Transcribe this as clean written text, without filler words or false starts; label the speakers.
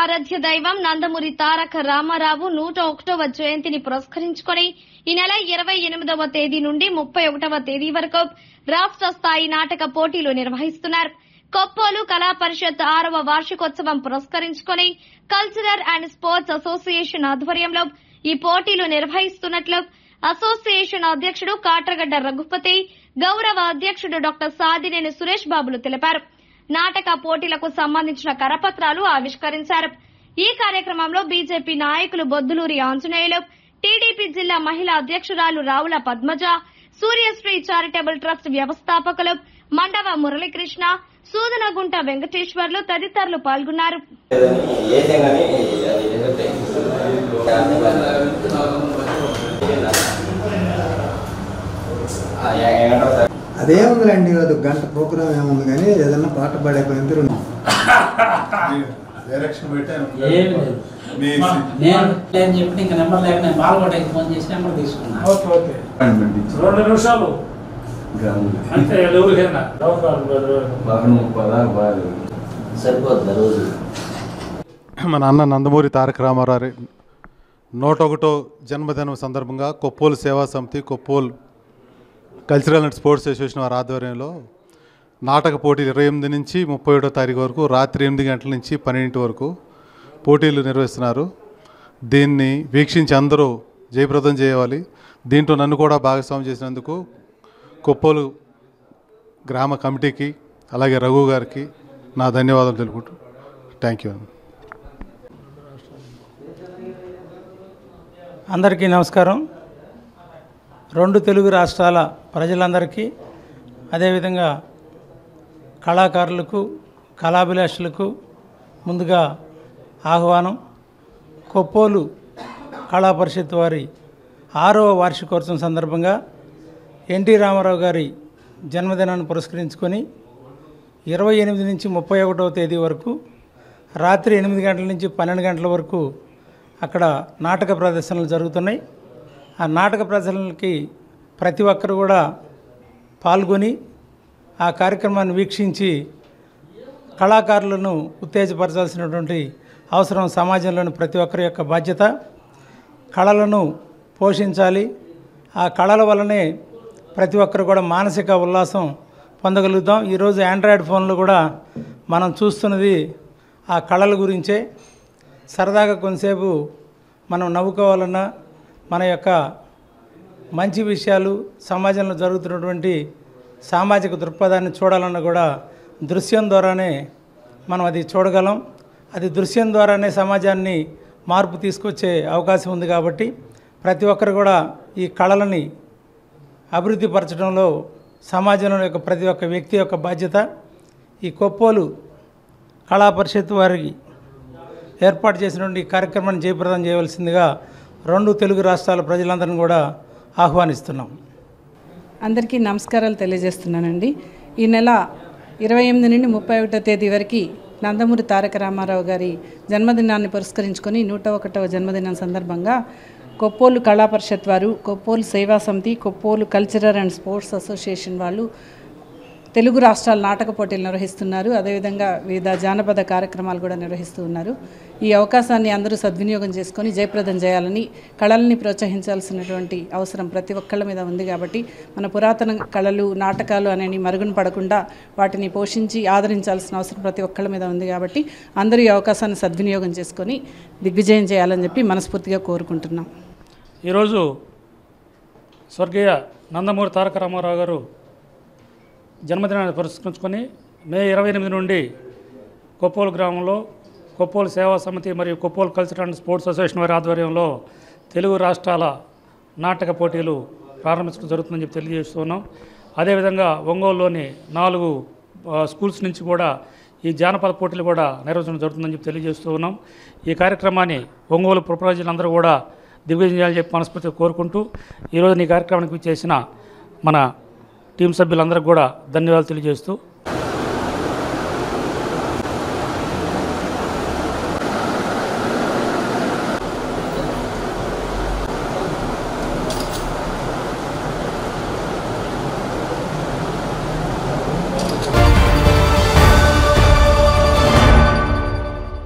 Speaker 1: ఆరాధ్య దైవం నందమూరి తారక రామారావు 101వ జయంతిని పురస్కరించుకుని ఈ నెల 28వ తేదీ నుండి 31వ తేదీ వరకు రాష్ట్ర స్థాయి నాటక పోటీలు నిర్వహిస్తున్నారు. కొప్పోలు కళా పరిషత్ 6వ వార్షికోత్సవం పురస్కరించుకుని కల్చరల్ అండ్ స్పోర్ట్స్ అసోసియేషన్ ఆధ్వర్యంలో ఈ పోటీలు నిర్వహిస్తున్నట్లు అసోసియేషన్ అధ్యక్షుడు కాట్రగడ్డ రఘుపతి, గౌరవ అధ్యక్షుడు డాక్టర్ సాదినేని సురేష్ బాబులు తెలిపారు. నాటక పోటీలకు సంబంధించిన కరపత్రాలు ఆవిష్కరించారు. ఈ కార్యక్రమంలో బీజేపీ నాయకులు బొద్దులూరి ఆంజనేయులు, టీడీపీ జిల్లా మహిళా అధ్యక్షురాలు రావుల పద్మజ, సూర్యశ్రీ చారిటబుల్ ట్రస్ట్ వ్యవస్థాపకులు మండవ మురళీకృష్ణ, సూదనగుంట వెంకటేశ్వర్లు తదితరులు పాల్గొన్నారు.
Speaker 2: అదేముందండి, అది గంట ప్రోగ్రామ్ ఏముంది కానీ ఏదన్నా పాట పాడైపోయింది.
Speaker 3: మన అన్న నందమూరి తారక రామారావు 101వ జన్మదినం సందర్భంగా కొప్పోలు సేవా సమితి, Koppolu cultural and sports association వారి ఆధ్వర్యంలో నాటక పోటీలు 28 నుంచి 31వ తారీఖు వరకు రాత్రి 8 గంటల నుంచి 12 వరకు పోటీలు నిర్వహిస్తున్నారు. దీన్ని వీక్షించి అందరూ జయప్రదం చేయాలి. దీంట్లో నన్ను కూడా భాగస్వామ్యం చేసినందుకు కొప్పోలు గ్రామ కమిటీకి అలాగే రఘు గారికి నా ధన్యవాదాలు తెలుపుకుంటూ థ్యాంక్ యూ.
Speaker 4: అందరికీ నమస్కారం. 2 తెలుగు రాష్ట్రాల ప్రజలందరికీ, అదేవిధంగా కళాకారులకు, కళాభిలాషులకు ముందుగా ఆహ్వానం. కొప్పోలు కళా పరిషత్ వారి 6వ వార్షికోత్సవం సందర్భంగా ఎన్టీ రామారావు గారి జన్మదినాన్ని పురస్కరించుకొని 28 నుంచి 31వ తేదీ వరకు రాత్రి 8 గంటల నుంచి 12 గంటల వరకు అక్కడ నాటక ప్రదర్శనలు జరుగుతున్నాయి. ఆ నాటక ప్రదర్శనలకి ప్రతి ఒక్కరు కూడా పాల్గొని ఆ కార్యక్రమాన్ని వీక్షించి కళాకారులను ఉత్తేజపరచాల్సినటువంటి అవసరం సమాజంలోని ప్రతి ఒక్కరి యొక్క బాధ్యత. కళలను పోషించాలి. ఆ కళల వల్లనే ప్రతి ఒక్కరు కూడా మానసిక ఉల్లాసం పొందగలుగుతాం. ఈరోజు ఆండ్రాయిడ్ ఫోన్లు కూడా మనం చూస్తున్నది ఆ కళల గురించే. సరదాగా కొంతసేపు మనం నవ్వుకోవాలన్నా, మన యొక్క మంచి విషయాలు, సమాజంలో జరుగుతున్నటువంటి సామాజిక దృక్పథాన్ని చూడాలన్నా కూడా దృశ్యం ద్వారానే మనం అది చూడగలం. అది దృశ్యం ద్వారానే సమాజాన్ని మార్పు తీసుకొచ్చే అవకాశం ఉంది. కాబట్టి ప్రతి ఒక్కరు కూడా ఈ కళలని అభివృద్ధి పరచడంలో సమాజంలో యొక్క ప్రతి ఒక్క వ్యక్తి యొక్క బాధ్యత. ఈ కొప్పోలు కళా పరిషత్ వారికి ఏర్పాటు చేసినటువంటి ఈ కార్యక్రమాన్ని జయప్రదం చేయవలసిందిగా 2 తెలుగు రాష్ట్రాల ప్రజలందరినీ కూడా ఆహ్వానిస్తున్నాం.
Speaker 5: అందరికీ నమస్కారాలు తెలియజేస్తున్నానండి. ఈ నెల 28 నుండి 31వ తేదీ వరకు నందమూరి తారక రామారావు గారి జన్మదినాన్ని పురస్కరించుకొని 101వ జన్మదినం సందర్భంగా కొప్పోలు కళా పరిషత్ వారు, కొప్పోలు సేవా సమితి, Koppolu cultural and sports association వాళ్ళు తెలుగు రాష్ట్రాల నాటక పోటీలు నిర్వహిస్తున్నారు. అదేవిధంగా వివిధ జానపద కార్యక్రమాలు కూడా నిర్వహిస్తూ ఉన్నారు. ఈ అవకాశాన్ని అందరూ సద్వినియోగం చేసుకొని జయప్రదం చేయాలని, కళల్ని ప్రోత్సహించాల్సినటువంటి అవసరం ప్రతి ఒక్కళ్ళ మీద ఉంది. కాబట్టి మన పురాతన కళలు, నాటకాలు అనేవి మరుగున పడకుండా వాటిని పోషించి ఆదరించాల్సిన అవసరం ప్రతి ఒక్కళ్ళ మీద ఉంది. కాబట్టి అందరూ ఈ అవకాశాన్ని సద్వినియోగం చేసుకొని దిగ్విజయం చేయాలని చెప్పి మనస్ఫూర్తిగా కోరుకుంటున్నాం.
Speaker 6: ఈరోజు స్వర్గీయ నందమూరి తారక రామారావు గారు జన్మదినాన్ని పురస్కరించుకొని మే 28 నుండి కొప్పోలు గ్రామంలో కొప్పోలు సేవా సమితి మరియు Koppolu cultural and sports association వారి ఆధ్వర్యంలో తెలుగు రాష్ట్రాల నాటక పోటీలు ప్రారంభించడం జరుగుతుందని చెప్పి తెలియజేస్తున్నాం. అదేవిధంగా ఒంగోలులోని 4 స్కూల్స్ నుంచి కూడా ఈ జానపద పోటీలు కూడా నిర్వహించడం జరుగుతుందని చెప్పి తెలియజేస్తూ ఉన్నాం. ఈ కార్యక్రమాన్ని ఒంగోలు ప్రజలందరూ కూడా దిగ్విజయం చేయాలని చెప్పి మనస్ఫూర్తిగా కోరుకుంటూ ఈరోజు ఈ కార్యక్రమానికి చేసిన మన టీం సభ్యులందరికీ కూడా ధన్యవాదాలు తెలియజేస్తూ